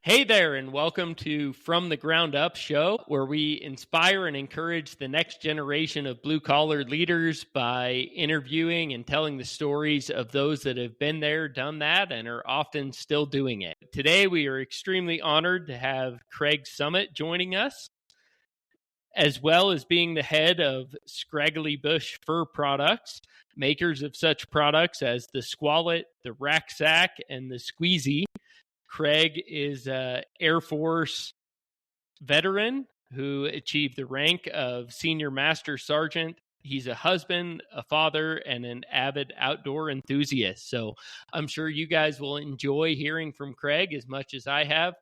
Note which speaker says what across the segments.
Speaker 1: Hey there, and welcome to From the Ground Up show, where we inspire and encourage the next generation of blue-collar leaders by interviewing and telling the stories of those that have been there, done that, and are often still doing it. Today, we are extremely honored to have Craig Summit joining us, as well as being the head of Scraggly Bush Fur Products, makers of such products as the Squallet, the RackPac, and the Skoosie. Craig is an Air Force veteran who achieved the rank of Senior Master Sergeant. He's a husband, a father, and an avid outdoor enthusiast. So I'm sure you guys will enjoy hearing from Craig as much as I have.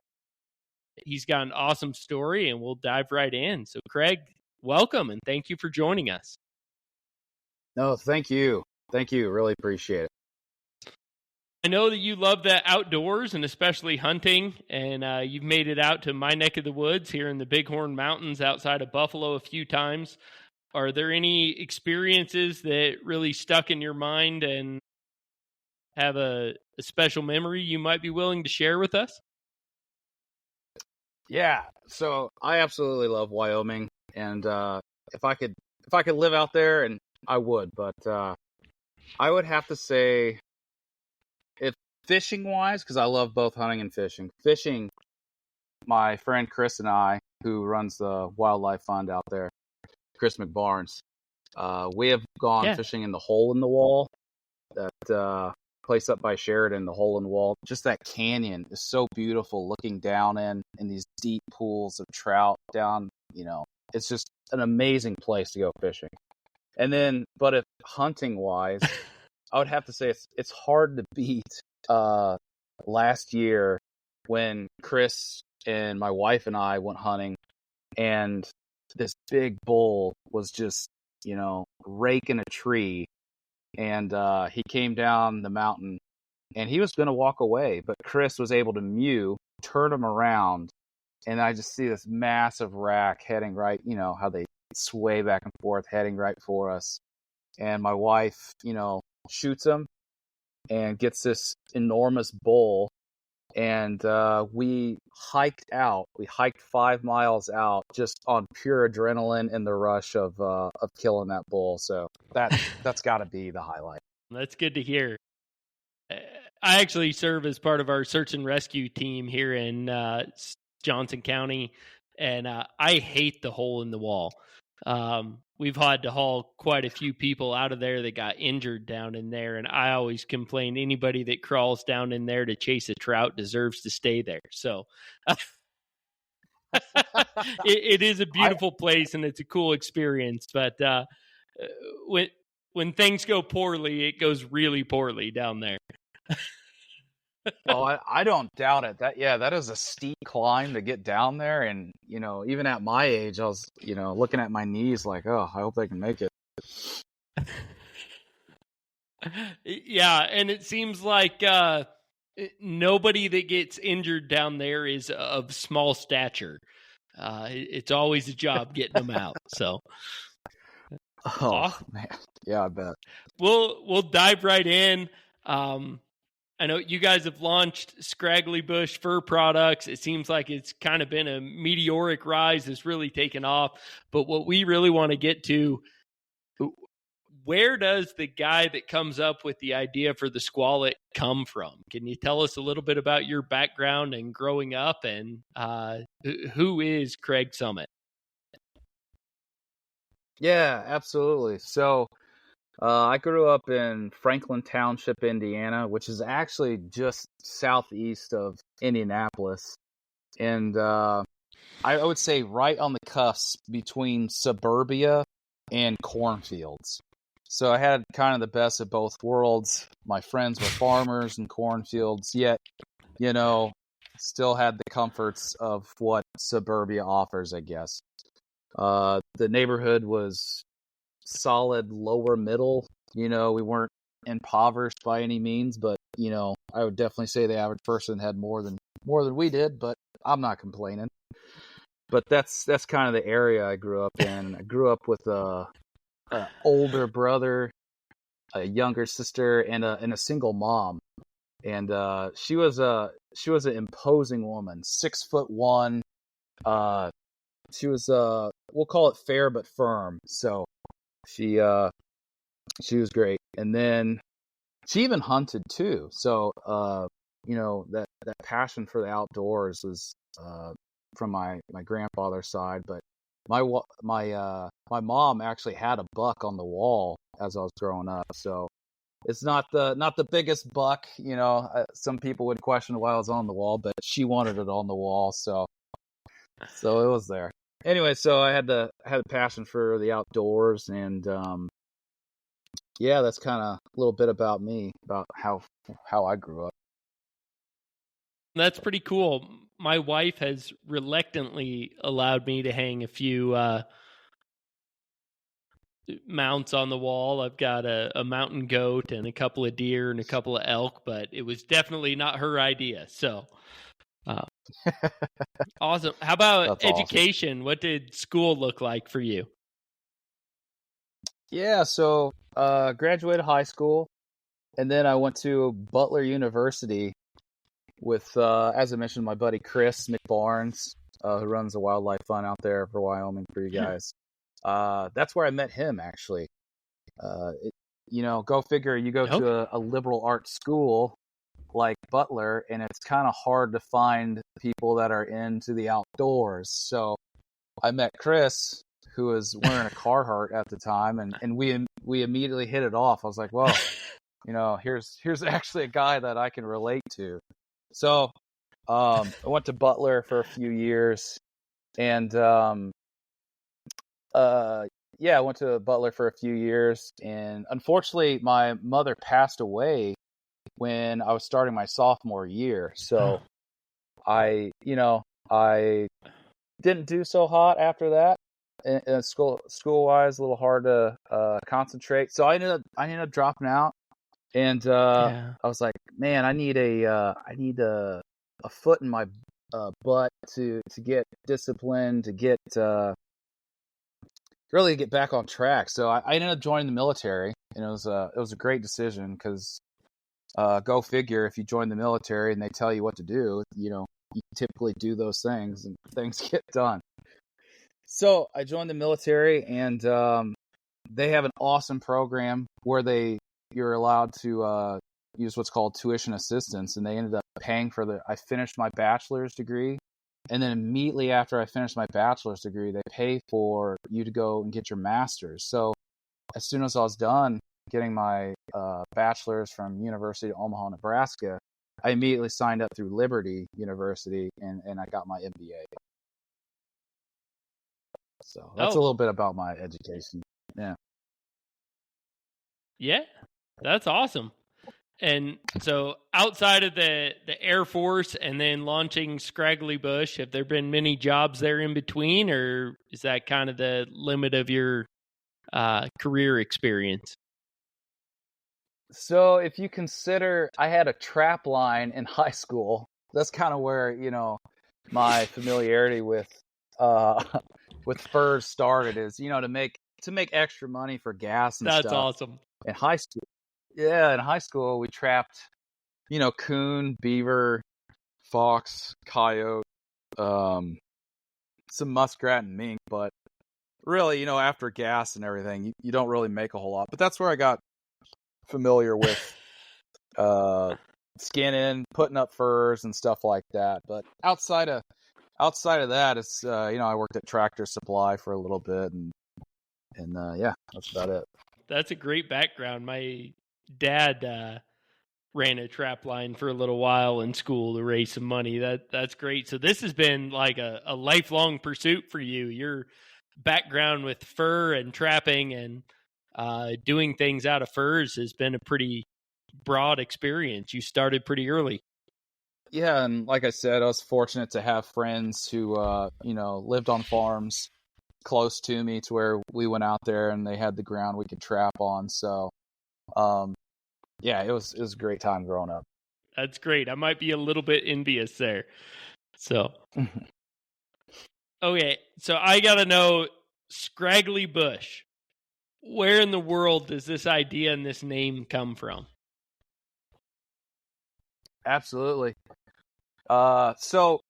Speaker 1: He's got an awesome story, and we'll dive right in. So Craig, welcome, and thank you for joining us.
Speaker 2: No, thank you. Thank you. Really appreciate it.
Speaker 1: I know that you love the outdoors and especially hunting, and you've made it out to my neck of the woods here in the Bighorn Mountains outside of Buffalo a few times. Are there any experiences that really stuck in your mind and have a special memory you might be willing to share with us?
Speaker 2: Yeah, so I absolutely love Wyoming, and if I could live out there, and I would, but I would have to say, if fishing wise, because I love both hunting and fishing. Fishing, my friend Chris and I, who runs the wildlife fund out there, Chris McBarnes, we have gone fishing in the Hole in the Wall, that place up by Sheridan, the Hole in the Wall. Just that canyon is so beautiful, looking down in these deep pools of trout down. It's just an amazing place to go fishing. And then, but if hunting wise, I would have to say it's hard to beat last year when Chris and my wife and I went hunting, and this big bull was just, raking a tree, and he came down the mountain, and he was going to walk away, but Chris was able to turn him around, and I just see this massive rack heading right, how they sway back and forth, heading right for us. And my wife, shoots him and gets this enormous bull, and we hiked 5 miles out just on pure adrenaline and the rush of killing that bull. So that's got to be the highlight.
Speaker 1: That's good to hear. I actually serve as part of our search and rescue team here in Johnson County, and I hate the Hole in the Wall. We've had to haul quite a few people out of there that got injured down in there, and I always complain anybody that crawls down in there to chase a trout deserves to stay there. So it is a beautiful place, and it's a cool experience, but when things go poorly, it goes really poorly down there.
Speaker 2: Oh, I don't doubt it. That is a steep climb to get down there. And, even at my age, I was, looking at my knees like, oh, I hope they can make it.
Speaker 1: Yeah, and it seems like nobody that gets injured down there is of small stature. It's always a job getting them out. So,
Speaker 2: man, yeah, I bet.
Speaker 1: We'll dive right in. I know you guys have launched Scraggly Bush Fur Products. It seems like it's kind of been a meteoric rise. It's really taken off. But what we really want to get to, where does the guy that comes up with the idea for the Squallet come from? Can you tell us a little bit about your background and growing up, and who is Craig Summit?
Speaker 2: Yeah, absolutely. So I grew up in Franklin Township, Indiana, which is actually just southeast of Indianapolis. And I would say right on the cusp between suburbia and cornfields. So I had kind of the best of both worlds. My friends were farmers and cornfields, yet, still had the comforts of what suburbia offers, I guess. The neighborhood was solid lower middle. We weren't impoverished by any means, but I would definitely say the average person had more than we did, but I'm not complaining. But that's kind of the area I grew up in. I grew up with an older brother, a younger sister, and a single mom. and she was an imposing woman, 6'1". She was we'll call it fair but firm. So she was great, and then she even hunted too. So that passion for the outdoors was from my grandfather's side, but my mom actually had a buck on the wall as I was growing up. So it's not the biggest buck, some people would question why it was on the wall, but she wanted it on the wall, so it was there. Anyway, so I had a passion for the outdoors, and that's kind of a little bit about me, about how I grew up.
Speaker 1: That's pretty cool. My wife has reluctantly allowed me to hang a few mounts on the wall. I've got a mountain goat and a couple of deer and a couple of elk, but it was definitely not her idea. So awesome. How about
Speaker 2: That's
Speaker 1: education? Awesome. What did school look like for you?
Speaker 2: Yeah, so graduated high school, and then I went to Butler University with, as I mentioned, my buddy Chris McBarnes, who runs the wildlife fund out there for Wyoming for you guys. That's where I met him, actually. Go figure, you go to a liberal arts school like Butler, and it's kind of hard to find people that are into the outdoors. So I met Chris, who was wearing a Carhartt at the time, and we immediately hit it off. I was like, well, here's actually a guy that I can relate to. So I went to Butler for a few years, and I went to Butler for a few years, and unfortunately my mother passed away when I was starting my sophomore year. So I didn't do so hot after that. In school wise, a little hard to concentrate. So I ended up dropping out, and I was like, man, I need a foot in my butt to get disciplined, to get really get back on track. So I ended up joining the military, and it was a great decision, because go figure, if you join the military and they tell you what to do, you typically do those things and things get done. So I joined the military, and they have an awesome program where you're allowed to use what's called tuition assistance, and they ended up paying for I finished my bachelor's degree, and then immediately after I finished my bachelor's degree, they pay for you to go and get your master's. So as soon as I was done getting my bachelor's from University of Omaha, Nebraska, I immediately signed up through Liberty University, and I got my MBA. So that's a little bit about my education. Yeah.
Speaker 1: Yeah, that's awesome. And so outside of the Air Force and then launching Scraggly Bush, have there been many jobs there in between, or is that kind of the limit of your career experience?
Speaker 2: So if you consider, I had a trap line in high school, that's kind of where, my familiarity with furs started, is, to make extra money for gas and stuff.
Speaker 1: That's awesome.
Speaker 2: In high school, we trapped, coon, beaver, fox, coyote, some muskrat and mink, but really, after gas and everything, you don't really make a whole lot. But that's where I got familiar with skinning, putting up furs and stuff like that. But outside of that, it's I worked at Tractor Supply for a little bit, and that's about it.
Speaker 1: That's a great background. My dad ran a trap line for a little while in school to raise some money. That's great. So this has been like a lifelong pursuit for you. Your background with fur and trapping and doing things out of furs has been a pretty broad experience. You started pretty early.
Speaker 2: Yeah, and like I said, I was fortunate to have friends who lived on farms close to me, to where we went out there and they had the ground we could trap on. So it was a great time growing up.
Speaker 1: That's great. I might be a little bit envious there. So okay, so I gotta know, Scraggly Bush, where in the world does this idea and this name come from?
Speaker 2: Absolutely. So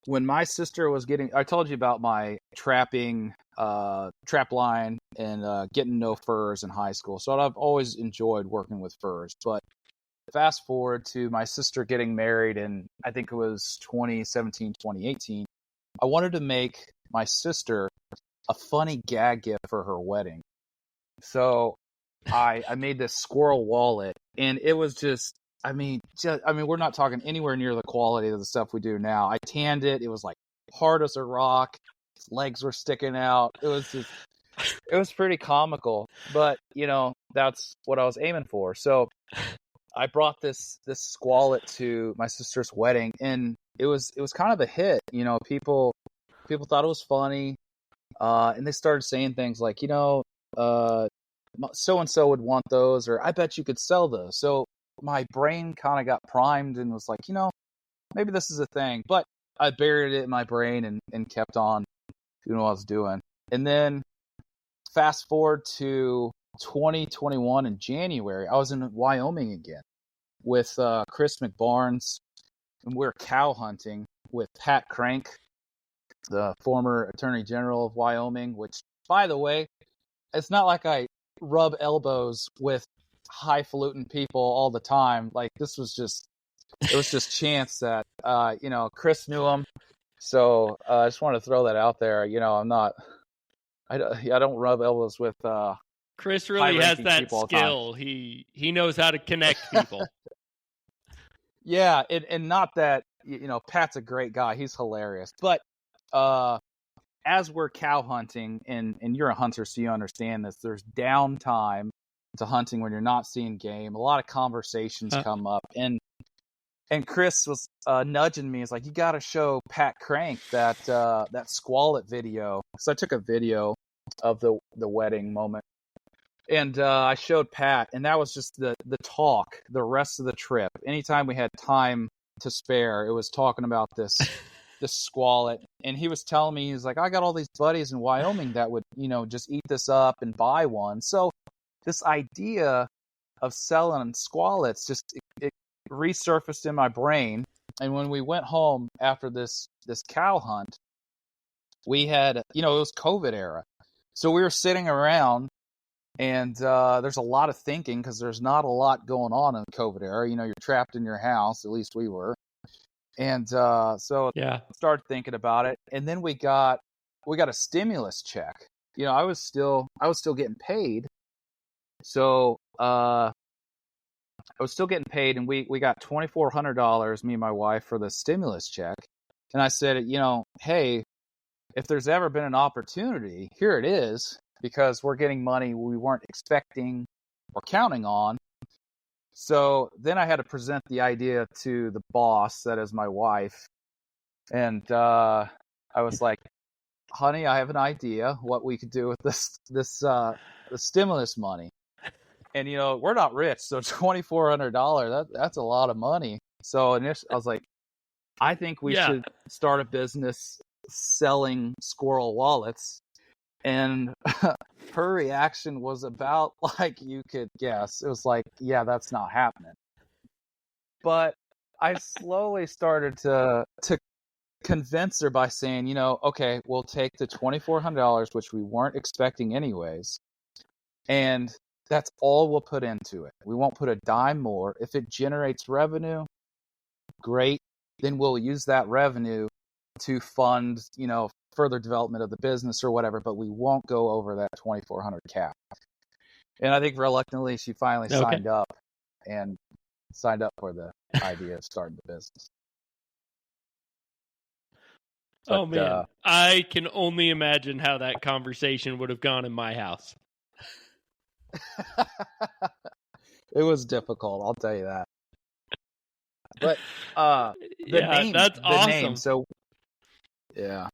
Speaker 2: when my sister was I told you about my trapping, trap line and getting no furs in high school. So I've always enjoyed working with furs. But fast forward to my sister getting married in, I think it was 2017, 2018. I wanted to make my sister a funny gag gift for her wedding. So I made this squirrel wallet, and it was we're not talking anywhere near the quality of the stuff we do now. I tanned it. It was like hard as a rock. His legs were sticking out. It was pretty comical, but that's what I was aiming for. So I brought this Squallet to my sister's wedding, and it was kind of a hit. People thought it was funny, and they started saying things like, so and so would want those, or I bet you could sell those. So my brain kind of got primed and was like, maybe this is a thing. But I buried it in my brain and kept on doing what I was doing. And then fast forward to 2021 in January, I was in Wyoming again with Chris McBarnes, and we were cow hunting with Pat Crank, the former Attorney General of Wyoming, which, by the way, it's not like I rub elbows with highfalutin people all the time. Like, it was just chance that Chris knew him. So I just wanted to throw that out there. I don't rub elbows with
Speaker 1: Chris really has that skill. He knows how to connect people.
Speaker 2: Yeah, and not that Pat's a great guy. He's hilarious. But as we're cow hunting, and you're a hunter, so you understand this, there's downtime to hunting when you're not seeing game. A lot of conversations come up, and Chris was nudging me. He's like, you got to show Pat Crank that Squallet video. So I took a video of the wedding moment, and I showed Pat, and that was just the talk the rest of the trip. Anytime we had time to spare, it was talking about this Squallet. And he was telling me, he's like, I got all these buddies in Wyoming that would just eat this up and buy one. So this idea of selling Squallets it resurfaced in my brain. And when we went home after this cow hunt, we had, it was COVID era. So we were sitting around, and there's a lot of thinking because there's not a lot going on in the COVID era. You're trapped in your house, at least we were. And so I started thinking about it. And then we got a stimulus check. I was still getting paid. So I was still getting paid, and we got $2,400, me and my wife, for the stimulus check. And I said, hey, if there's ever been an opportunity, here it is, because we're getting money we weren't expecting or counting on. So then I had to present the idea to the boss, that is my wife. And I was like, honey, I have an idea what we could do with the stimulus money. And, we're not rich, so $2,400, that's a lot of money. So initially, I was like, I think we should start a business selling squirrel wallets. And her reaction was about like you could guess. It was like, yeah, that's not happening. But I slowly started to convince her by saying, okay, we'll take the $2,400, which we weren't expecting anyways, and that's all we'll put into it. We won't put a dime more. If it generates revenue, great. Then we'll use that revenue to fund, further development of the business or whatever, but we won't go over that 2,400 cap. And I think reluctantly she finally signed up for the idea of starting the business.
Speaker 1: But, oh man, I can only imagine how that conversation would have gone in my house.
Speaker 2: It was difficult, I'll tell you that. But name,
Speaker 1: that's awesome.
Speaker 2: Name, so yeah.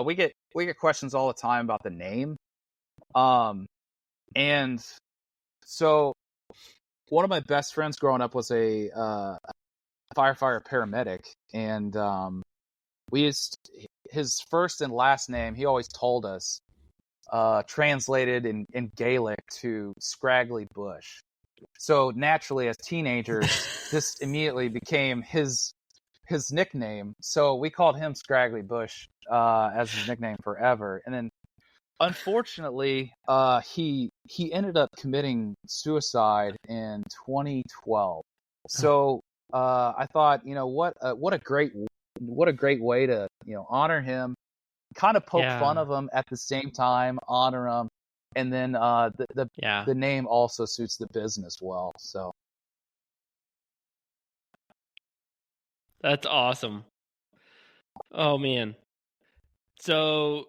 Speaker 2: We get questions all the time about the name. And so one of my best friends growing up was a firefighter paramedic, and we used his first and last name, he always told us, translated in Gaelic to Scraggly Bush. So naturally, as teenagers, this immediately became his nickname. So we called him Scraggly Bush as his nickname forever. And then, unfortunately, he ended up committing suicide in 2012. So I thought, what a great way to honor him, kind of poke fun of him at the same time, honor him, and then the name also suits the business well. So
Speaker 1: that's awesome. Oh man. So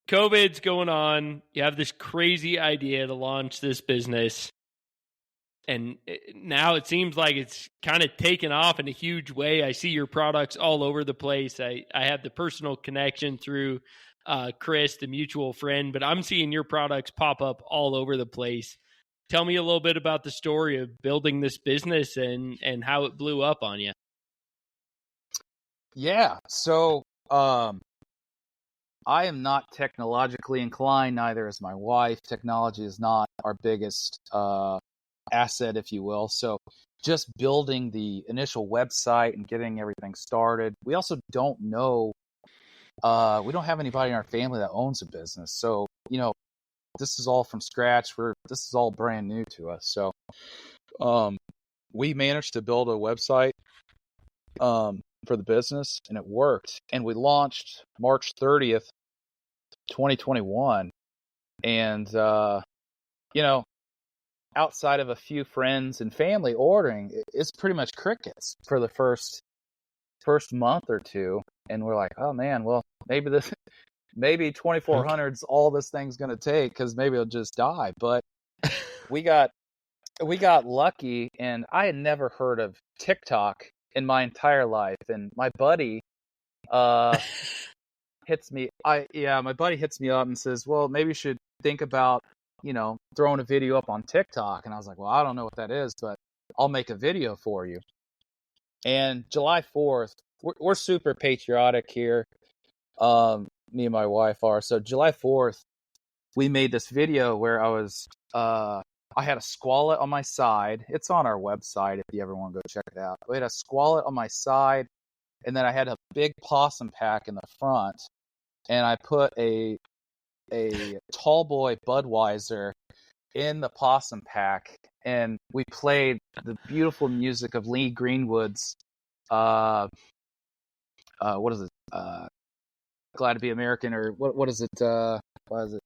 Speaker 1: COVID's going on. You have this crazy idea to launch this business. And now it seems like it's kind of taken off in a huge way. I see your products all over the place. I have the personal connection through Chris, the mutual friend, but I'm seeing your products pop up all over the place. Tell me a little bit about the story of building this business and how it blew up on you.
Speaker 2: Yeah. So I am not technologically inclined, neither is my wife. Technology is not our biggest asset, if you will. So just building the initial website and getting everything started. We also don't know, we don't have anybody in our family that owns a business. So, this is all from scratch. This is all brand new to us. So we managed to build a website for the business, and it worked. And we launched March 30th, 2021. And, outside of a few friends and family ordering, it's pretty much crickets for the first month or two. And we're like, oh man, well, maybe 2400's all this thing's going to take, because maybe it'll just die. But we got lucky, and I had never heard of TikTok in my entire life. And my buddy hits me up and says, well, maybe you should think about throwing a video up on TikTok. And I was like, well, I don't know what that is, but I'll make a video for you. And July 4th, we're super patriotic here. Me and my wife are. So July 4th, we made this video where I had a Squallet on my side. It's on our website if you ever want to go check it out. We had a Squallet on my side, and then I had a big possum pack in the front, and I put a tall boy Budweiser in the possum pack, and we played the beautiful music of Lee Greenwood's what is it, Glad to Be American, or what is it, what is it,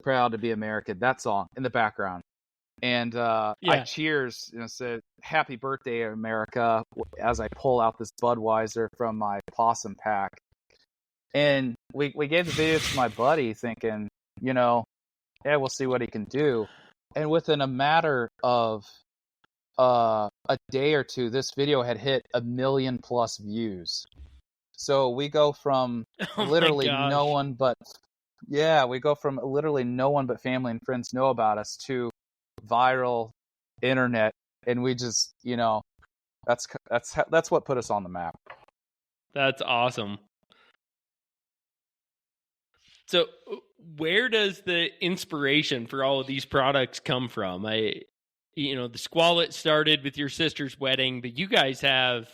Speaker 2: Proud to Be American, that song in the background. And I cheers, said happy birthday America as I pull out this Budweiser from my possum pack. And we gave the video to my buddy thinking, we'll see what he can do. And within a matter of a day or two, this video had hit 1 million+ views. So we go from literally no one but family and friends know about us to viral internet. And we just, that's what put us on the map.
Speaker 1: That's awesome. So where does the inspiration for all of these products come from? The Squallet started with your sister's wedding, but you guys have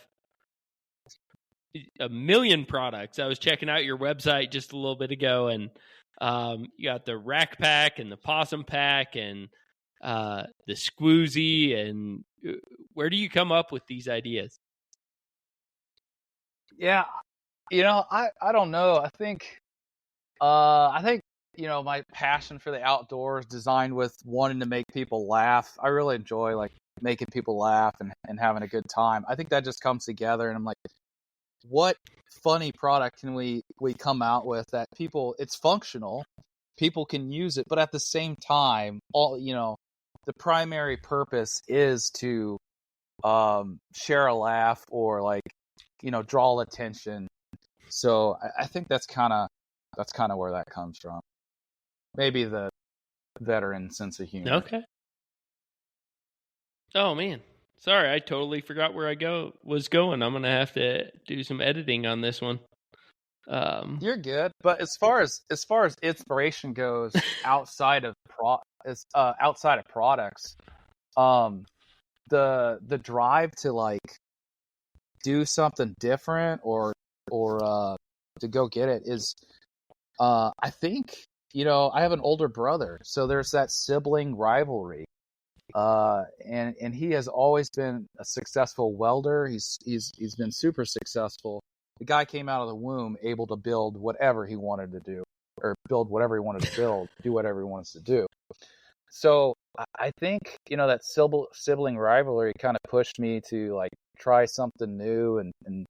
Speaker 1: 1 million products. I was checking out your website just a little bit ago, and you got the RackPac and the Possum Pack and the Skoosie. And where do you come up with these ideas?
Speaker 2: Yeah, I don't know. I think my passion for the outdoors, designed with wanting to make people laugh. I really enjoy making people laugh and having a good time. I think that just comes together, and I'm like, what funny product can we come out with that it's functional, people can use it, but at the same time, the primary purpose is to share a laugh or draw attention. So I think that's kind of where that comes from. Maybe the veteran sense of humor.
Speaker 1: Okay. Oh man, sorry, I totally forgot where I was going. I'm gonna have to do some editing on this one.
Speaker 2: You're good, but as far as inspiration goes, outside of products, the drive to like do something different or to go get it is I think, I have an older brother, so there's that sibling rivalry. And he has always been a successful welder. He's been super successful. The guy came out of the womb able to build whatever he wanted to do, or build whatever he wanted to build, do whatever he wants to do. So I think, that sibling rivalry kind of pushed me to like try something new and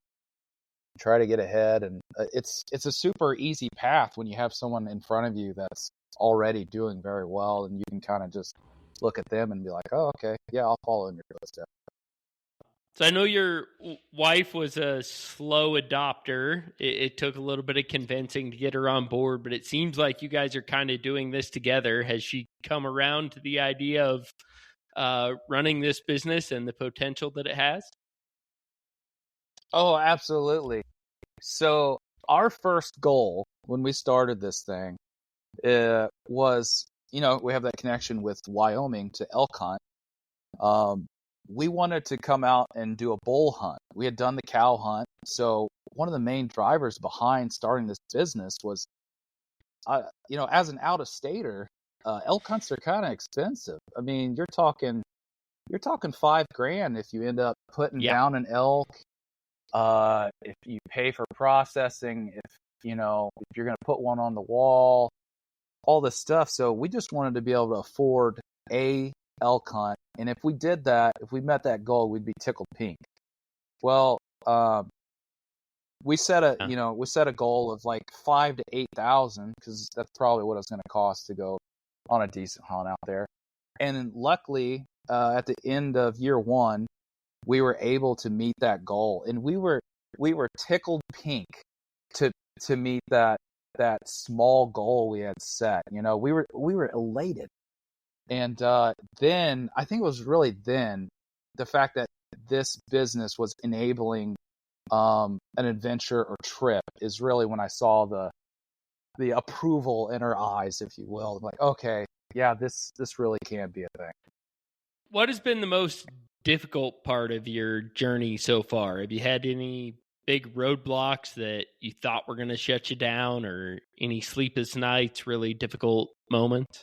Speaker 2: try to get ahead. And it's a super easy path when you have someone in front of you that's already doing very well, and you can kind of just look at them and be like, oh, okay, yeah, I'll follow in your footsteps.
Speaker 1: So I know your wife was a slow adopter. It took a little bit of convincing to get her on board, but it seems like you guys are kind of doing this together. Has she come around to the idea of running this business and the potential that it has?
Speaker 2: Oh, absolutely. So our first goal when we started this thing was, we have that connection with Wyoming to elk hunt. We wanted to come out and do a bull hunt. We had done the cow hunt. So one of the main drivers behind starting this business was, as an out-of-stater, elk hunts are kind of expensive. I mean, you're talking $5,000 if you end up putting down an elk. If you pay for processing, if you're going to put one on the wall, all this stuff. So we just wanted to be able to afford a elk hunt. And if we did that, if we met that goal, we'd be tickled pink. Well, we set a goal of like 5,000 to 8,000 because that's probably what it's going to cost to go on a decent hunt out there. And luckily, at the end of year one, we were able to meet that goal, and we were tickled pink to meet that small goal we had set. We were elated. And then I think it was really then the fact that this business was enabling an adventure or trip is really when I saw the approval in her eyes, if you will. Like, okay, yeah, this really can be a thing.
Speaker 1: What has been the most difficult part of your journey so far? Have you had any big roadblocks that you thought were going to shut you down, or any sleepless nights, really difficult moments?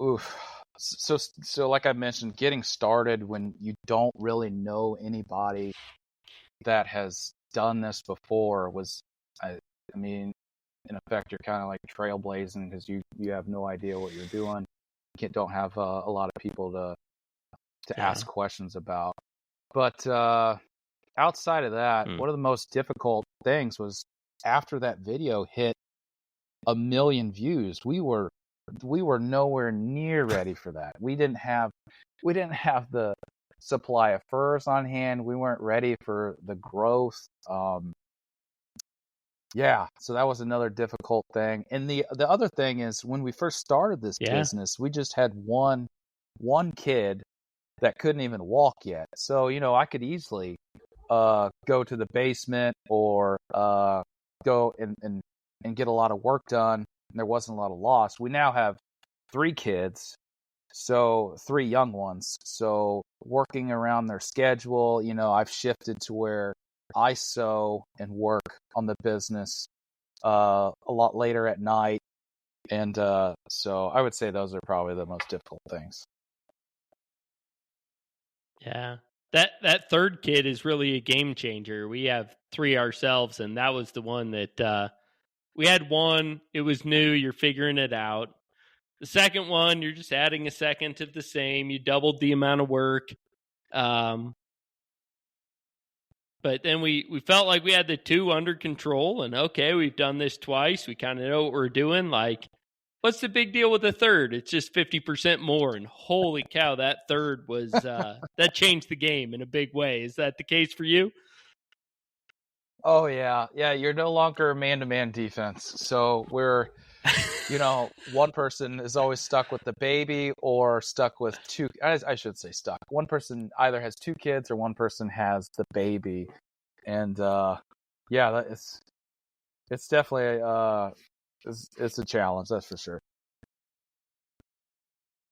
Speaker 2: Oof. So like I mentioned, getting started when you don't really know anybody that has done this before was, I mean, in effect, you're kind of like trailblazing because you have no idea what you're doing. You don't have a lot of people to ask questions about. But outside of that, one of the most difficult things was after that video hit 1 million views, we were nowhere near ready for that. We didn't have the supply of furs on hand. We weren't ready for the growth. So that was another difficult thing. And the other thing is, when we first started this business, we just had one kid that couldn't even walk yet. So, I could easily go to the basement or go and get a lot of work done. And there wasn't a lot of loss. We now have 3 kids, so 3 young ones. So working around their schedule, I've shifted to where I sew and work on the business a lot later at night. And so I would say those are probably the most difficult things.
Speaker 1: Yeah. That third kid is really a game changer. We have 3 ourselves, and that was the one that we had one. It was new. You're figuring it out. The second one, you're just adding a second of the same. You doubled the amount of work. But then we felt like we had the 2 under control, and okay, we've done this twice. We kind of know what we're doing. Like, what's the big deal with the third? It's just 50% more. And holy cow, that third was, that changed the game in a big way. Is that the case for you?
Speaker 2: Oh, yeah. Yeah, you're no longer a man-to-man defense. So we're, one person is always stuck with the baby or stuck with 2. I should say stuck. One person either has 2 kids or one person has the baby. And, it's definitely it's a challenge, that's for sure.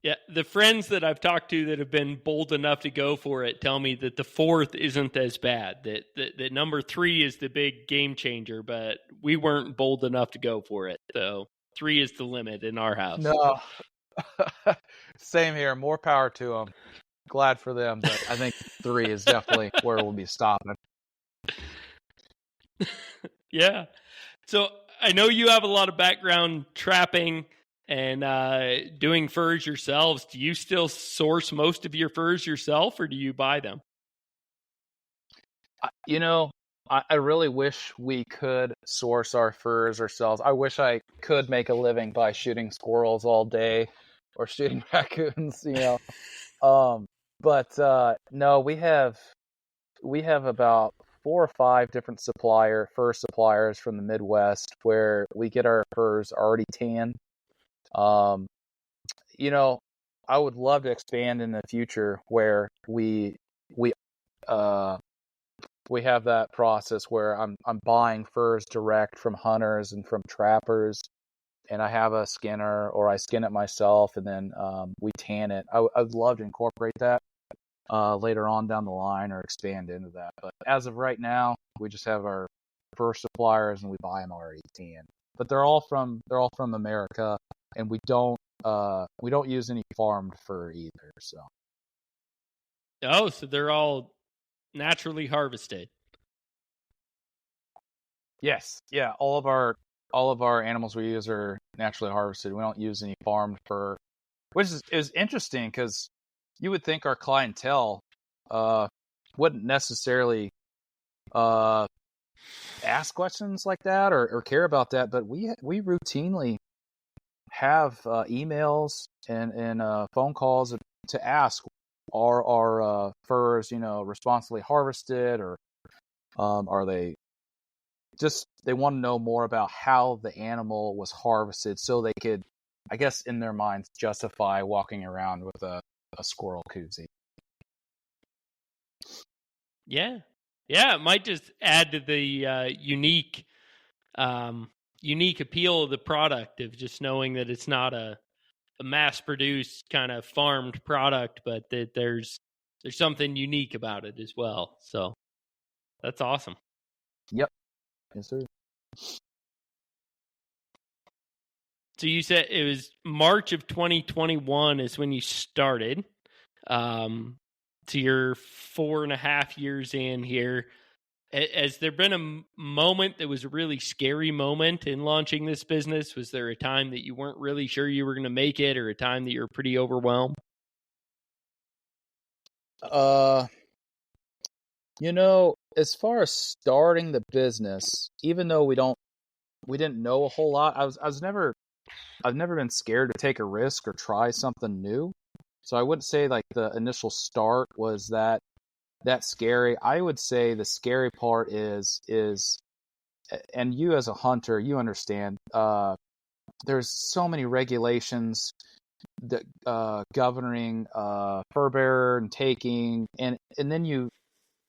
Speaker 1: Yeah, the friends that I've talked to that have been bold enough to go for it tell me that the fourth isn't as bad. That number 3 is the big game changer, but we weren't bold enough to go for it. So 3 is the limit in our house.
Speaker 2: No, same here. More power to them. Glad for them, but I think 3 is definitely where we'll be stopping.
Speaker 1: Yeah. So I know you have a lot of background trapping and doing furs yourselves. Do you still source most of your furs yourself, or do you buy them?
Speaker 2: You know, I really wish we could source our furs ourselves. I wish I could make a living by shooting squirrels all day or shooting raccoons, But no, we have about 4 or 5 different fur suppliers from the Midwest where we get our furs already tanned. I would love to expand in the future where we have that process where I'm buying furs direct from hunters and from trappers, and I have a skinner or I skin it myself and then we tan it. I'd love to incorporate that later on down the line or expand into that. But as of right now, we just have our fur suppliers and we buy them already tanned. But they're all from America, and we don't use any farmed fur either. So.
Speaker 1: Oh, so they're all naturally harvested.
Speaker 2: Yes, yeah. All of our animals we use are naturally harvested. We don't use any farmed fur, which is interesting because you would think our clientele wouldn't necessarily ask questions like that or care about that, but we routinely have emails and phone calls to ask, are our furs responsibly harvested, or are they want to know more about how the animal was harvested so they could, I guess in their minds, justify walking around with a squirrel koozie.
Speaker 1: Yeah. It might just add to the unique appeal of the product of just knowing that it's not a mass-produced kind of farmed product, but that there's something unique about it as well. So that's awesome.
Speaker 2: Yep. Yes, sir.
Speaker 1: So you said it was March of 2021 is when you started. So you're 4.5 years in here. Has there been a moment that was a really scary moment in launching this business? Was there a time that you weren't really sure you were going to make it, or a time that you were pretty overwhelmed?
Speaker 2: As far as starting the business, even though we didn't know a whole lot, I've never been scared to take a risk or try something new. So I wouldn't say like the initial start was that scary. I would say the scary part is, and you as a hunter, you understand, there's so many regulations that governing fur bearer and taking, and then you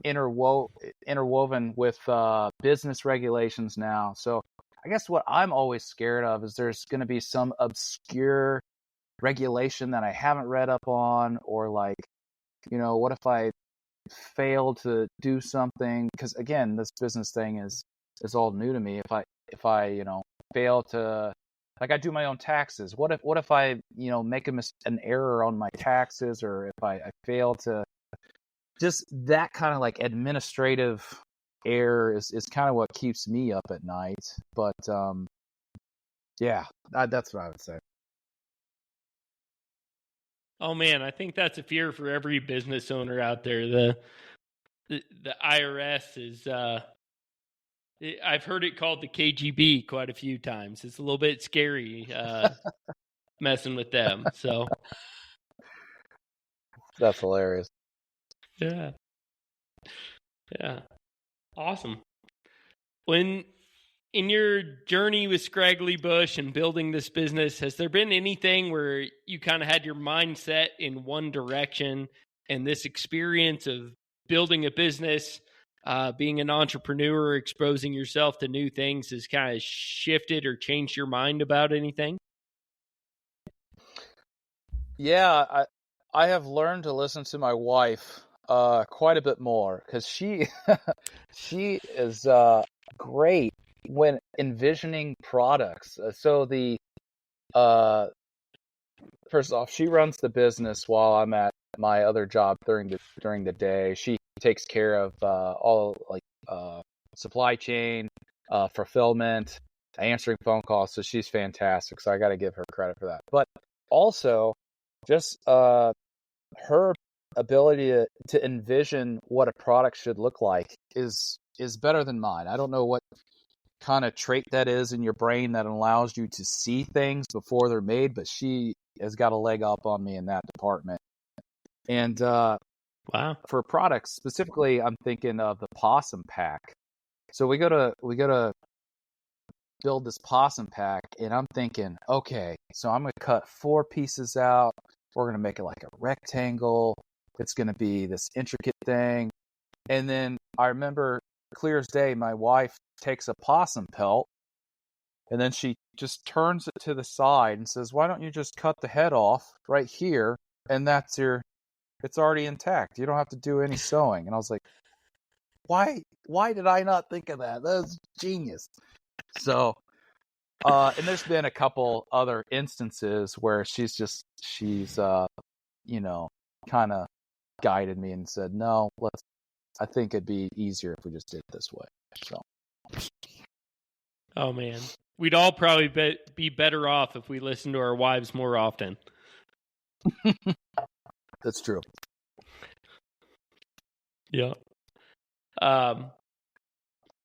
Speaker 2: interwoven with business regulations now. So I guess what I'm always scared of is there's going to be some obscure regulation that I haven't read up on, or like, what if I fail to do something? Because again, this business thing is all new to me. If I fail to, like, I do my own taxes. What if I make an error on my taxes, or if I fail to, just that kind of like administrative error is kind of what keeps me up at night. But yeah, that's what I would say.
Speaker 1: Oh man, I think that's a fear for every business owner out there. The IRS is I've heard it called the KGB quite a few times. It's a little bit scary messing with them. So
Speaker 2: that's hilarious.
Speaker 1: Yeah. Awesome. When in your journey with Scraggly Bush and building this business, has there been anything where you kind of had your mindset in one direction, and this experience of building a business, being an entrepreneur, exposing yourself to new things has kind of shifted or changed your mind about anything?
Speaker 2: Yeah, I have learned to listen to my wife quite a bit more because she she is great when envisioning products. So the uh first off, she runs the business while I'm at my other job during the day. She takes care of all like supply chain, fulfillment, answering phone calls. So she's fantastic. So I got to give her credit for that. But also, just her ability to envision what a product should look like is better than mine. I don't know what kind of trait that is in your brain that allows you to see things before they're made, but she has got a leg up on me in that department. And
Speaker 1: Wow.
Speaker 2: for products specifically, I'm thinking of the possum pack. So we go to build this possum pack, and I'm thinking, okay, so I'm gonna cut 4 pieces out. We're gonna make it like a rectangle. It's gonna be this intricate thing. And then I remember clear as day, my wife takes a possum pelt and then she just turns it to the side and says, "Why don't you just cut the head off right here? And it's already intact. You don't have to do any sewing." And I was like, why did I not think of that? That was genius. So, and there's been a couple other instances where she's you know, kind of guided me and said, "No, I think it'd be easier if we just did it this way." So,
Speaker 1: Oh man, we'd all probably be better off if we listened to our wives more often.
Speaker 2: that's true.
Speaker 1: Yeah.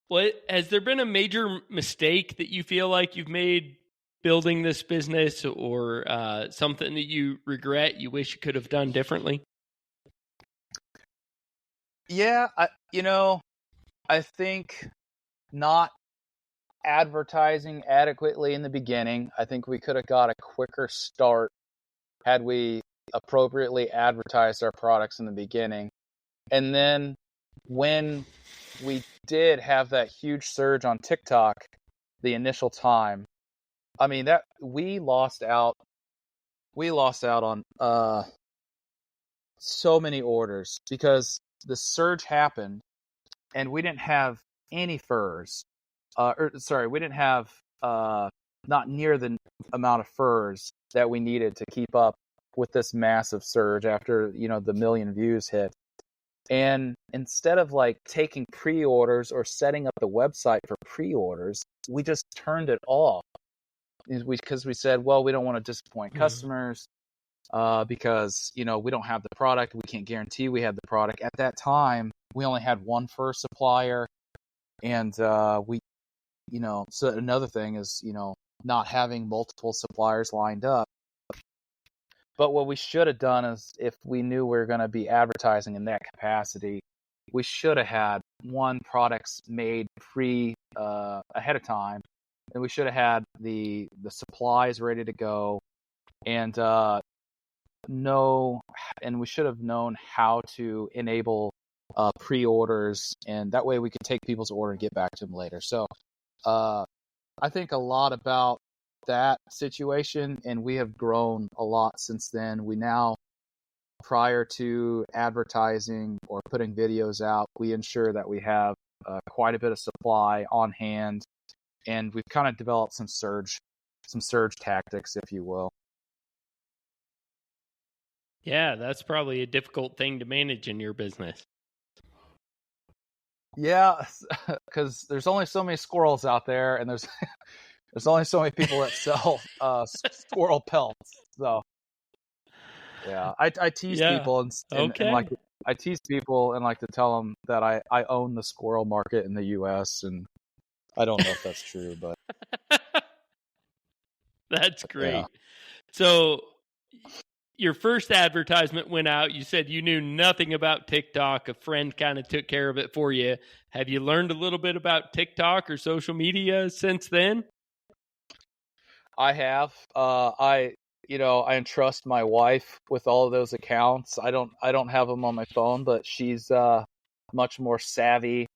Speaker 1: What has there been a major mistake that you feel like you've made building this business, or something that you regret, you wish you could have done differently?
Speaker 2: Yeah, I think not advertising adequately in the beginning. I think we could have got a quicker start had we appropriately advertised our products in the beginning. And then when we did have that huge surge on TikTok, the initial time, I mean that we lost out on so many orders because the surge happened and we didn't have any furs. We didn't have not near the amount of furs that we needed to keep up with this massive surge after the million views hit. And instead of like taking pre-orders or setting up the website for pre-orders, we just turned it off because we said, well, we don't want to disappoint customers because we don't have the product. We can't guarantee we had the product. At that time, we only had one fur supplier, and so another thing is not having multiple suppliers lined up. But what we should have done is, if we knew we were going to be advertising in that capacity, we should have had products made ahead of time, and we should have had the supplies ready to go, and we should have known how to enable pre-orders, and that way we could take people's order and get back to them later. So I think a lot about that situation, and we have grown a lot since then. We now, prior to advertising or putting videos out, we ensure that we have quite a bit of supply on hand, and we've kind of developed some surge tactics, if you will.
Speaker 1: Yeah, that's probably a difficult thing to manage in your business.
Speaker 2: Yeah, because there's only so many squirrels out there, and there's only so many people that sell squirrel pelts. So yeah, I tease people and like I tease people and like to tell them that I own the squirrel market in the U.S. and I don't know if that's true, but
Speaker 1: that's great.
Speaker 2: Yeah.
Speaker 1: So your first advertisement went out. You said you knew nothing about TikTok. A friend kind of took care of it for you. Have you learned a little bit about TikTok or social media since then?
Speaker 2: I have. I entrust my wife with all of those accounts. I don't have them on my phone, but she's much more savvy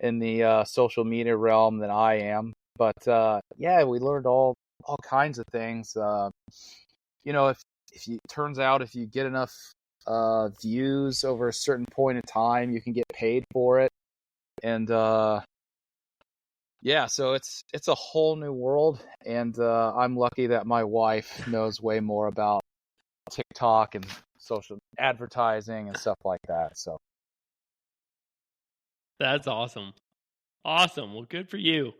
Speaker 2: in the social media realm than I am. But yeah, we learned all kinds of things. turns out if you get enough views over a certain point in time, you can get paid for it. And yeah, so it's a whole new world, and I'm lucky that my wife knows way more about TikTok and social advertising and stuff like that. So
Speaker 1: That's awesome. Awesome. Well, good for you.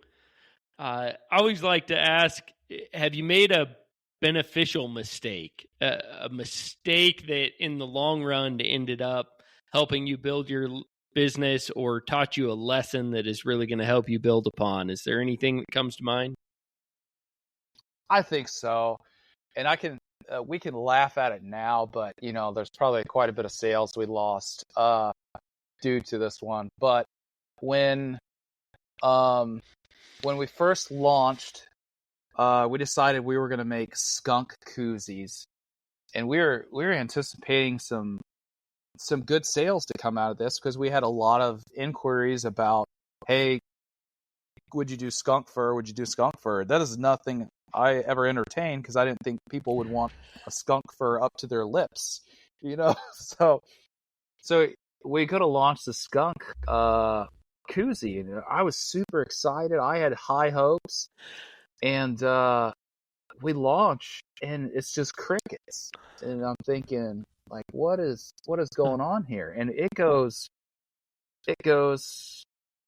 Speaker 1: I always like to ask, have you made a beneficial mistake, a mistake that in the long run ended up helping you build your business or taught you a lesson that is really going to help you build upon? Is there anything that comes to mind?
Speaker 2: I think so. And we can laugh at it now, but there's probably quite a bit of sales we lost due to this one. But when we first launched, we decided we were going to make skunk koozies, and we were anticipating some good sales to come out of this because we had a lot of inquiries about, hey, would you do skunk fur? Would you do skunk fur? That is nothing I ever entertained because I didn't think people would want a skunk fur up to their lips, So we could have launched the skunk koozie, and I was super excited. I had high hopes, and we launch, and it's just crickets. And I'm thinking, like, what is going on here? And it goes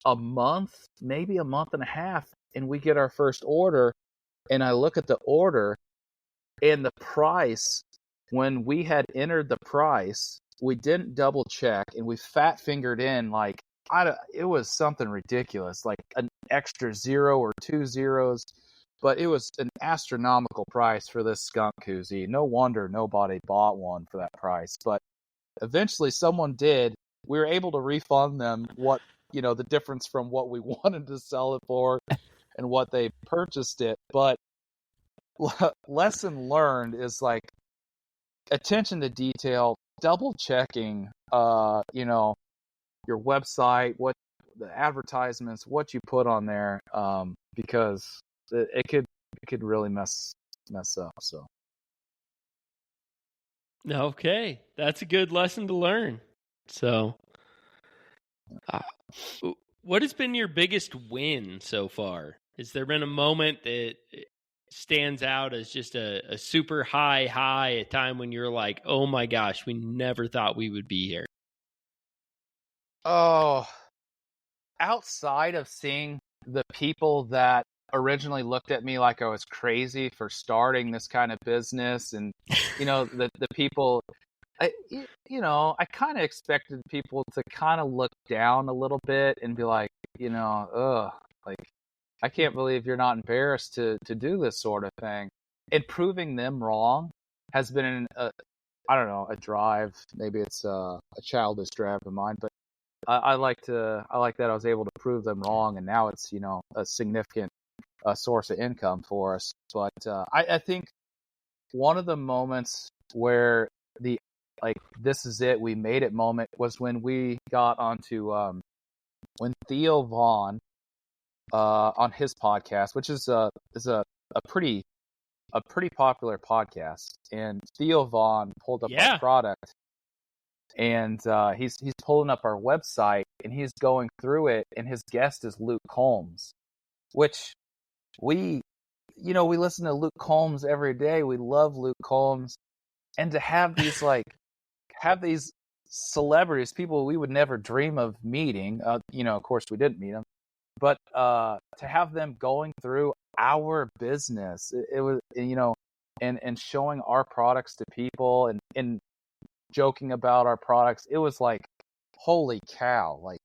Speaker 2: a month, maybe a month and a half, and we get our first order. And I look at the order, and the price, when we had entered the price, we didn't double check, and we fat fingered in like it was something ridiculous, like an extra 0 or 2 zeros. But it was an astronomical price for this skunk koozie. No wonder nobody bought one for that price. But eventually someone did. We were able to refund them the difference from what we wanted to sell it for and what they purchased it. But lesson learned is like attention to detail, double checking, your website, what the advertisements, what you put on there, because it could really mess up. So
Speaker 1: Okay, that's a good lesson to learn. So, what has been your biggest win so far? Has there been a moment that stands out as just a super high, a time when you're like, oh my gosh, we never thought we would be here?
Speaker 2: Oh, outside of seeing the people that originally looked at me like I was crazy for starting this kind of business, and the people, I kind of expected people to kind of look down a little bit and be like, ugh, like, I can't believe you're not embarrassed to do this sort of thing. And proving them wrong has been a drive. Maybe it's a childish drive of mine, but I like that I was able to prove them wrong, and now it's a significant source of income for us. But I think one of the moments where this is it, we made it moment was when we got onto when Theo Vaughn on his podcast, which is a pretty popular podcast, and Theo Vaughn pulled up our product, and he's pulling up our website, and he's going through it, and his guest is Luke Combs, which we listen to Luke Combs every day. We love Luke Combs, and to have these these celebrities, people we would never dream of meeting. Of course we didn't meet them, but to have them going through our business, it was and showing our products to people and joking about our products, it was like, holy cow! Like,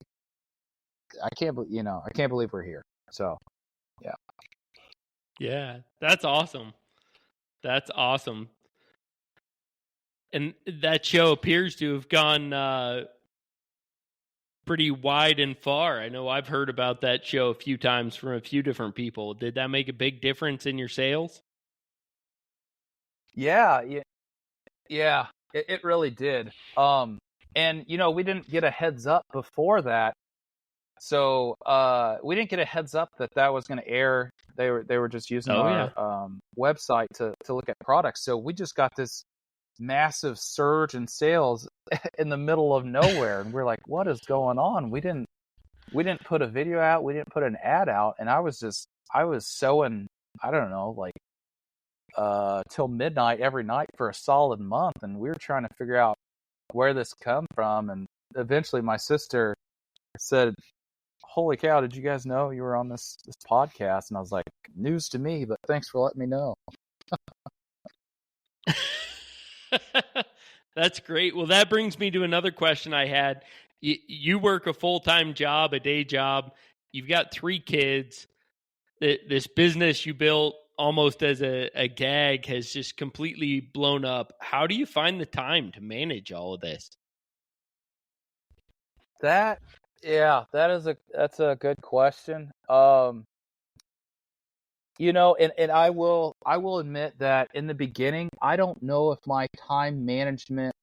Speaker 2: I can't believe we're here. So, yeah.
Speaker 1: Yeah, that's awesome. That's awesome. And that show appears to have gone pretty wide and far. I know I've heard about that show a few times from a few different people. Did that make a big difference in your sales?
Speaker 2: Yeah, it really did. And we didn't get a heads up before that, so we didn't get a heads up that was going to air. They were just using our website to look at products. So we just got this massive surge in sales in the middle of nowhere, and we're like, what is going on? We didn't put a video out, we didn't put an ad out, and I was sewing, I don't know, like till midnight every night for a solid month, and we were trying to figure out where this come from. And eventually my sister said, holy cow, did you guys know you were on this podcast? And I was like, news to me, but thanks for letting me know.
Speaker 1: That's great. Well, that brings me to another question I had. You work a full-time job, a day job. You've got 3 kids. This business you built almost as a gag has just completely blown up. How do you find the time to manage all of this?
Speaker 2: That's a good question. You know, and I will admit that in the beginning, I don't know if my time management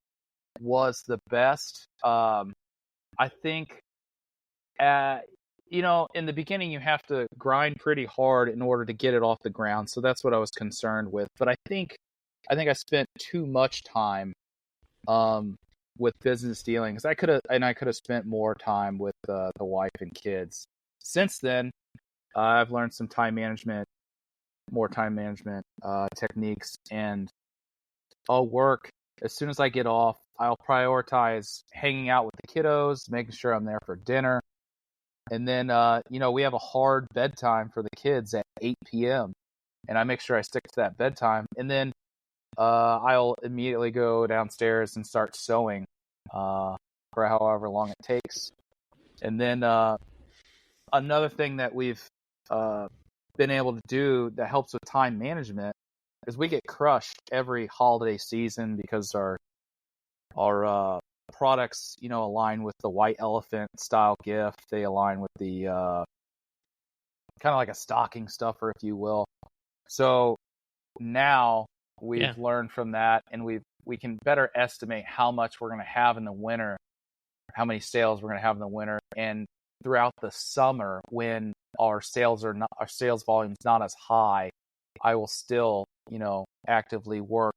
Speaker 2: was the best. I think, you know, in the beginning, you have to grind pretty hard in order to get it off the ground. So that's what I was concerned with. But I think I spent too much time with business dealings. I could have spent more time with the wife and kids. Since then, I've learned some more time management techniques, and I'll work as soon as I get off. I'll prioritize hanging out with the kiddos, making sure I'm there for dinner. And then, you know, we have a hard bedtime for the kids at 8 p.m. And I make sure I stick to that bedtime. And then I'll immediately go downstairs and start sewing for however long it takes. And then another thing that we've been able to do that helps with time management is we get crushed every holiday season because our products, you know, align with the white elephant style gift. They align with the kind of like a stocking stuffer, if you will. So now we've learned from that, and we can better estimate how much we're going to have in the winter, how many sales we're going to have in the winter, and throughout the summer when our sales volume is not as high, I will still, you know, actively work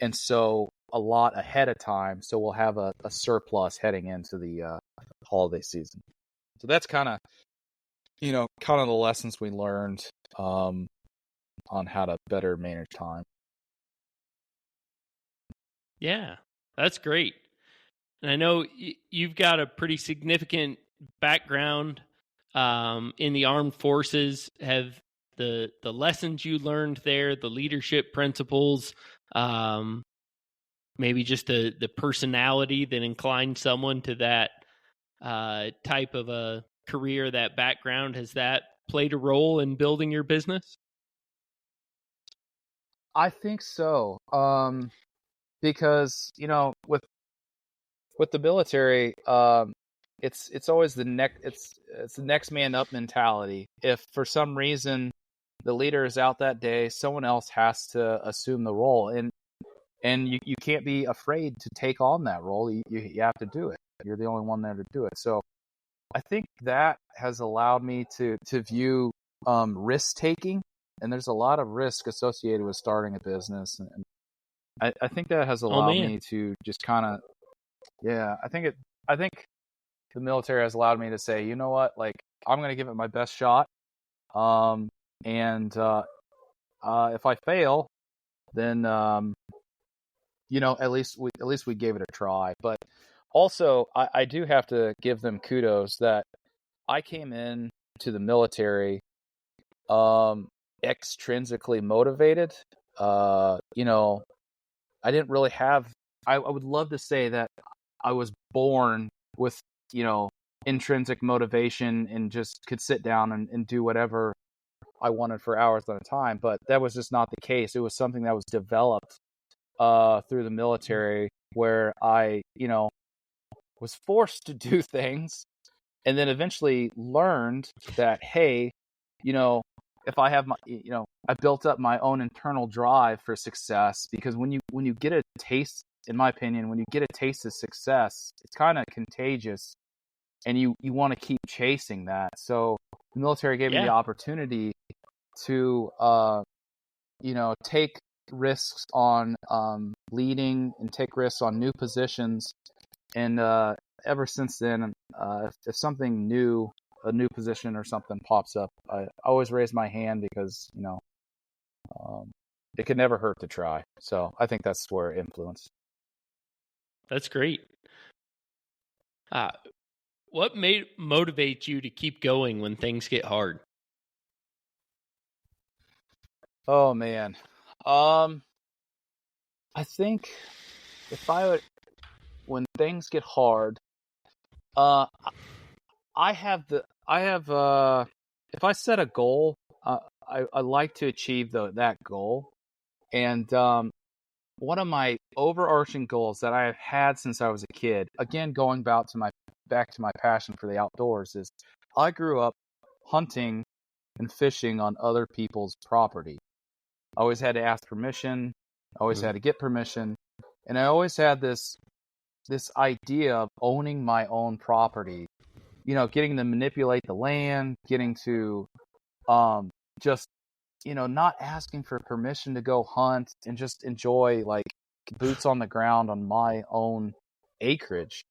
Speaker 2: and sew a lot ahead of time, so we'll have a surplus heading into the holiday season. So that's kind of the lessons we learned on how to better manage time.
Speaker 1: Yeah, that's great. And I know you've got a pretty significant background in the armed forces. Have the lessons you learned there, the leadership principles, maybe just the personality that inclined someone to that type of a career, that background, has that played a role in building your business?
Speaker 2: I think so. Because, you know, with the military, it's always the next man up mentality. If for some reason the leader is out that day, someone else has to assume the role, and you can't be afraid to take on that role. You have to do it. You're the only one there to do it. So I think that has allowed me to view risk taking, and there's a lot of risk associated with starting a business, and I think that has allowed me to just kind of, I think the military has allowed me to say, you know what, like, I'm going to give it my best shot. And if I fail, then, you know, at least we gave it a try. But also I do have to give them kudos that I came in to the military, extrinsically motivated. You know, I didn't really have, I would love to say that I was born with, you know, intrinsic motivation and just could sit down and do whatever I wanted for hours at a time. But that was just not the case. It was something that was developed through the military, where I, you know, was forced to do things, and then eventually learned that, hey, you know, if I have I built up my own internal drive for success, because when you get a taste, in my opinion, when you get a taste of success, it's kind of contagious, and you want to keep chasing that. So the military gave me the opportunity to, you know, take risks on leading and take risks on new positions. And ever since then, if something new, a new position or something pops up, I always raise my hand because, it could never hurt to try. So I think that's where influence.
Speaker 1: That's great. What motivates you to keep going when things get hard?
Speaker 2: Oh man. I think when things get hard, if I set a goal, I like to achieve that goal. And one of my overarching goals that I have had since I was a kid, again going back to my passion for the outdoors, is I grew up hunting and fishing on other people's property. I always had to ask permission, I always had to get permission, and I always had this idea of owning my own property. Getting to manipulate the land, getting to just not asking for permission to go hunt and just enjoy like boots on the ground on my own acreage.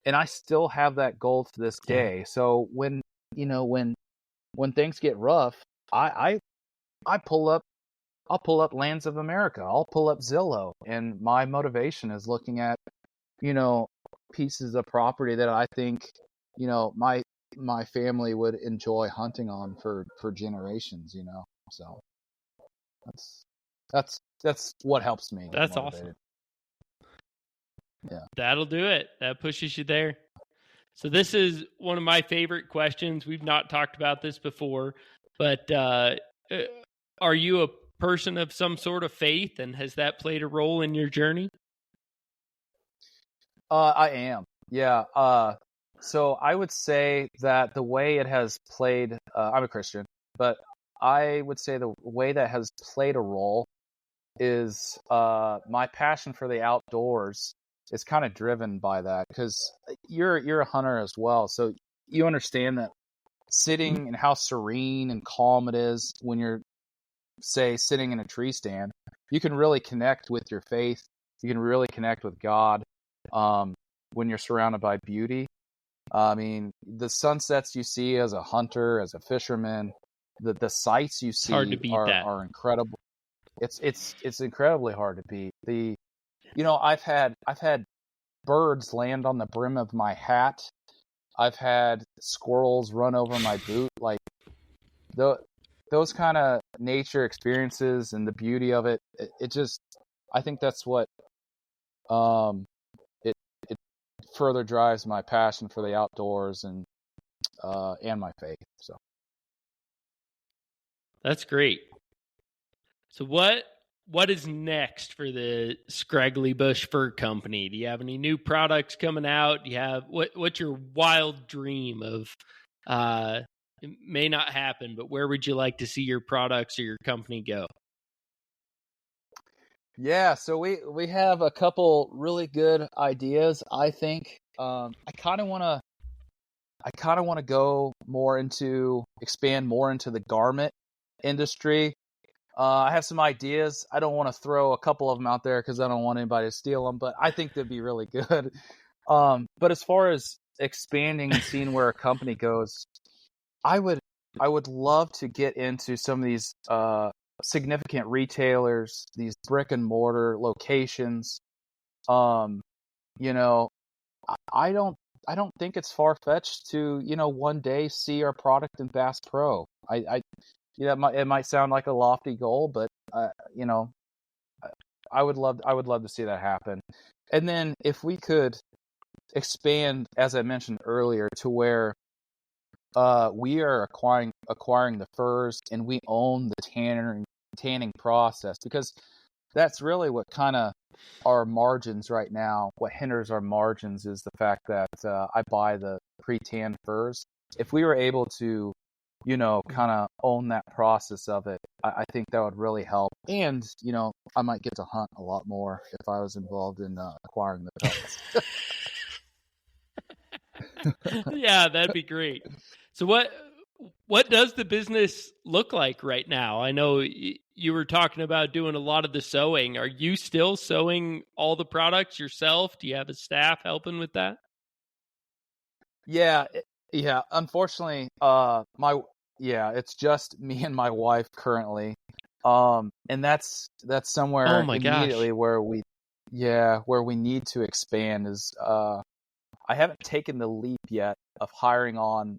Speaker 2: And I still have that goal to this day. So when things get rough, I'll pull up Lands of America. I'll pull up Zillow, and my motivation is looking at, pieces of property that I think, my family would enjoy hunting on for generations, So that's what helps me.
Speaker 1: That's awesome.
Speaker 2: Yeah.
Speaker 1: That'll do it. That pushes you there. So this is one of my favorite questions. We've not talked about this before, but are you a person of some sort of faith, and has that played a role in your journey?
Speaker 2: I am. Yeah. So I would say that the way it has played, I'm a Christian, but I would say the way that has played a role is my passion for the outdoors is kind of driven by that, because you're a hunter as well. So you understand that sitting and how serene and calm it is when you're, say, sitting in a tree stand, you can really connect with your faith. You can really connect with God when you're surrounded by beauty. I mean, the sunsets you see as a hunter, as a fisherman, the sights you see are incredible. It's incredibly hard to beat. I've had birds land on the brim of my hat. I've had squirrels run over my boot. Like those kind of nature experiences and the beauty of it. I think that's what it further drives my passion for the outdoors and my faith. So
Speaker 1: that's great. So what is next for the Scraggly Bush Fur Company? Do you have any new products coming out? Do you have what's your wild dream of? It may not happen, but where would you like to see your products or your company go?
Speaker 2: Yeah, so we have a couple really good ideas. I think I kind of want to go expand more into the garment industry. I have some ideas. I don't want to throw a couple of them out there because I don't want anybody to steal them, but I think they'd be really good. But as far as expanding and seeing where a company goes, I would love to get into some of these significant retailers, these brick and mortar locations. I don't think it's far fetched to one day see our product in Bass Pro. It might sound like a lofty goal, but I would love to see that happen. And then if we could expand, as I mentioned earlier, to where we are acquiring the furs and we own the tanning process, because that's really what kind of our margins right now. What hinders our margins is the fact that I buy the pre-tanned furs. If we were able to kind of own that process of it, I think that would really help. And, I might get to hunt a lot more if I was involved in acquiring the pelts.
Speaker 1: Yeah, that'd be great. So What does the business look like right now? I know you were talking about doing a lot of the sewing. Are you still sewing all the products yourself? Do you have a staff helping with that?
Speaker 2: Yeah, yeah. Unfortunately, it's just me and my wife currently. And that's
Speaker 1: Oh
Speaker 2: somewhere
Speaker 1: my gosh.
Speaker 2: immediately where we need to expand is I haven't taken the leap yet of hiring on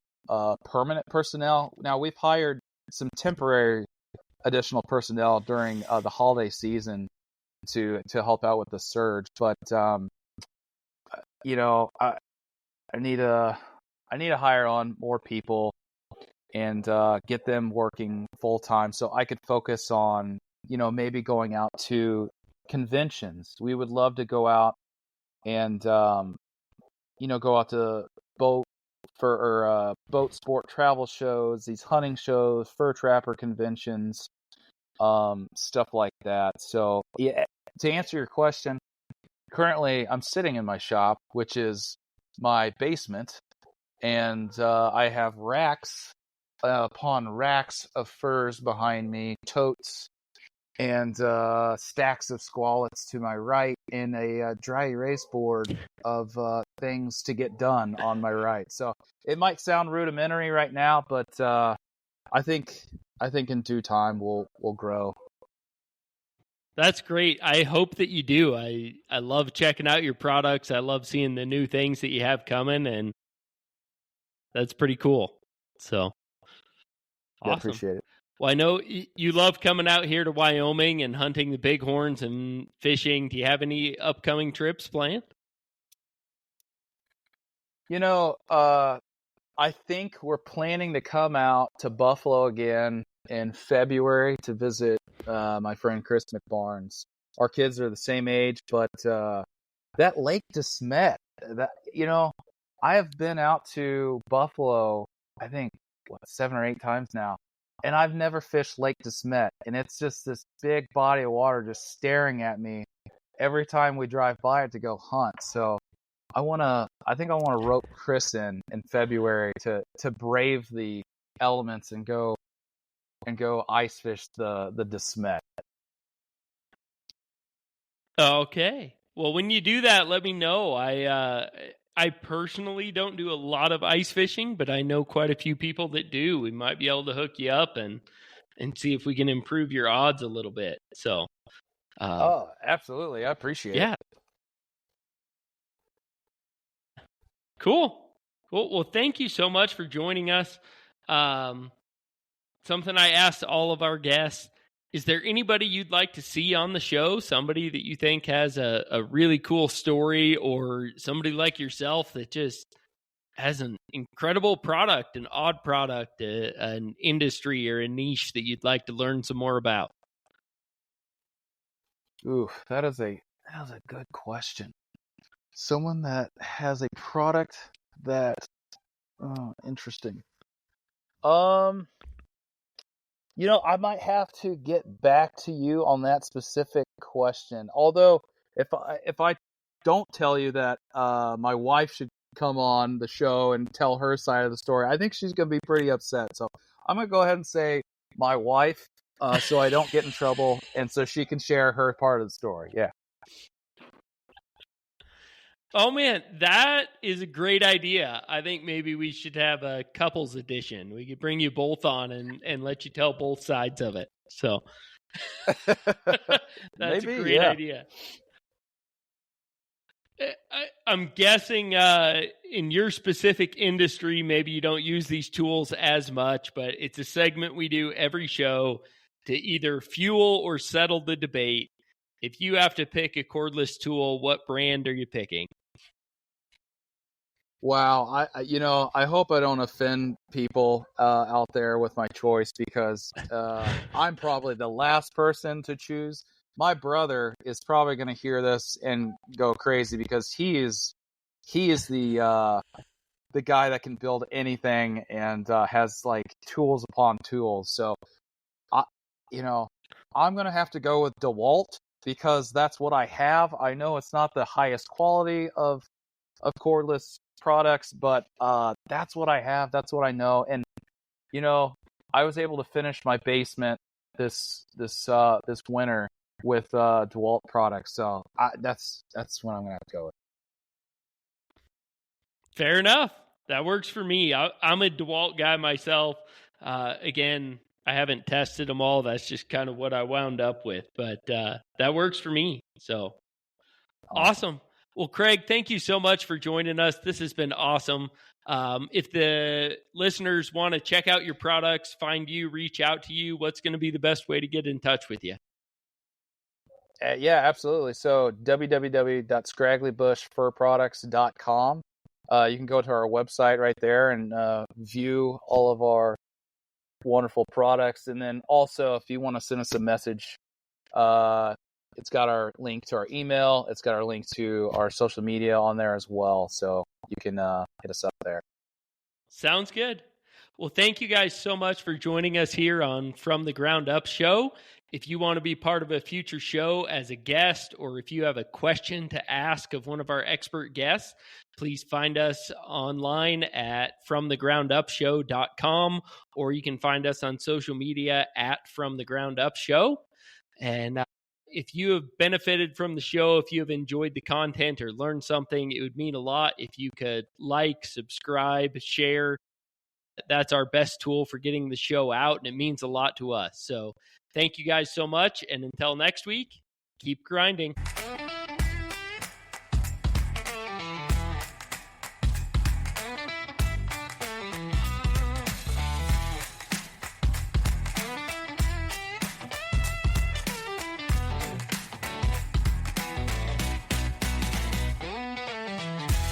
Speaker 2: permanent personnel. Now we've hired some temporary additional personnel during the holiday season to help out with the surge, but I need to hire on more people and get them working full time so I could focus on maybe going out to conventions. We would love to go out and go out to boat sport travel shows, these hunting shows, fur trapper conventions, stuff like that. So yeah, to answer your question, currently I'm sitting in my shop, which is my basement, and I have racks upon racks of furs behind me, totes, and stacks of squallets to my right, and a dry erase board of things to get done on my right. So it might sound rudimentary right now, but I think in due time we'll grow.
Speaker 1: That's great. I hope that you do. I love checking out your products. I love seeing the new things that you have coming, and that's pretty cool. So
Speaker 2: Yeah,
Speaker 1: awesome.
Speaker 2: appreciate it.
Speaker 1: Well, I know you love coming out here to Wyoming and hunting the bighorns and fishing. Do you have any upcoming trips planned?
Speaker 2: I think we're planning to come out to Buffalo again in February to visit my friend Chris McBarnes. Our kids are the same age, but that Lake DeSmet, I have been out to Buffalo, I think, 7 or 8 times now, and I've never fished Lake DeSmet, and it's just this big body of water just staring at me every time we drive by it to go hunt. So I think I want to rope Chris in February to brave the elements and go ice fish the DeSmet.
Speaker 1: Okay. Well, when you do that, let me know. I personally don't do a lot of ice fishing, but I know quite a few people that do. We might be able to hook you up and see if we can improve your odds a little bit. So,
Speaker 2: oh, absolutely. I appreciate it.
Speaker 1: Cool. Well, thank you so much for joining us. Something I asked all of our guests, is there anybody you'd like to see on the show? Somebody that you think has a really cool story, or somebody like yourself that just has an incredible product, an odd product, an industry or a niche that you'd like to learn some more about?
Speaker 2: Ooh, that is a good question. Someone that has a product that, interesting. I might have to get back to you on that specific question. Although, if I don't tell you that my wife should come on the show and tell her side of the story, I think she's going to be pretty upset. So I'm going to go ahead and say my wife, so I don't get in trouble, and so she can share her part of the story. Yeah.
Speaker 1: Oh man, that is a great idea. I think maybe we should have a couples edition. We could bring you both on and let you tell both sides of it. So that's
Speaker 2: Maybe,
Speaker 1: a great idea. I'm guessing in your specific industry, maybe you don't use these tools as much, but it's a segment we do every show to either fuel or settle the debate. If you have to pick a cordless tool, what brand are you picking?
Speaker 2: Wow, I hope I don't offend people out there with my choice, because I'm probably the last person to choose. My brother is probably going to hear this and go crazy, because he is the guy that can build anything and has like tools upon tools. So I'm going to have to go with DeWalt, because that's what I have. I know it's not the highest quality of cordless products, but that's what I have. That's what I know. And I was able to finish my basement this winter with DeWalt products. So that's what I'm gonna have to go with.
Speaker 1: Fair enough. That works for me. I'm a DeWalt guy myself. Again, I haven't tested them all. That's just kind of what I wound up with. But that works for me. So awesome. Well, Craig, thank you so much for joining us. This has been awesome. If the listeners want to check out your products, find you, reach out to you, what's going to be the best way to get in touch with you?
Speaker 2: Yeah, absolutely. So www.scragglybushfurproducts.com. You can go to our website right there and view all of our wonderful products. And then also, if you want to send us a message, it's got our link to our email. It's got our link to our social media on there as well. So you can hit us up there.
Speaker 1: Sounds good. Well, thank you guys so much for joining us here on From the Ground Up show. If you want to be part of a future show as a guest, or if you have a question to ask of one of our expert guests, please find us online at fromthegroundupshow.com, or you can find us on social media at From the Ground Up Show. And if you have benefited from the show, if you have enjoyed the content or learned something, it would mean a lot if you could like, subscribe, share. That's our best tool for getting the show out, and it means a lot to us. So thank you guys so much, and until next week, keep grinding.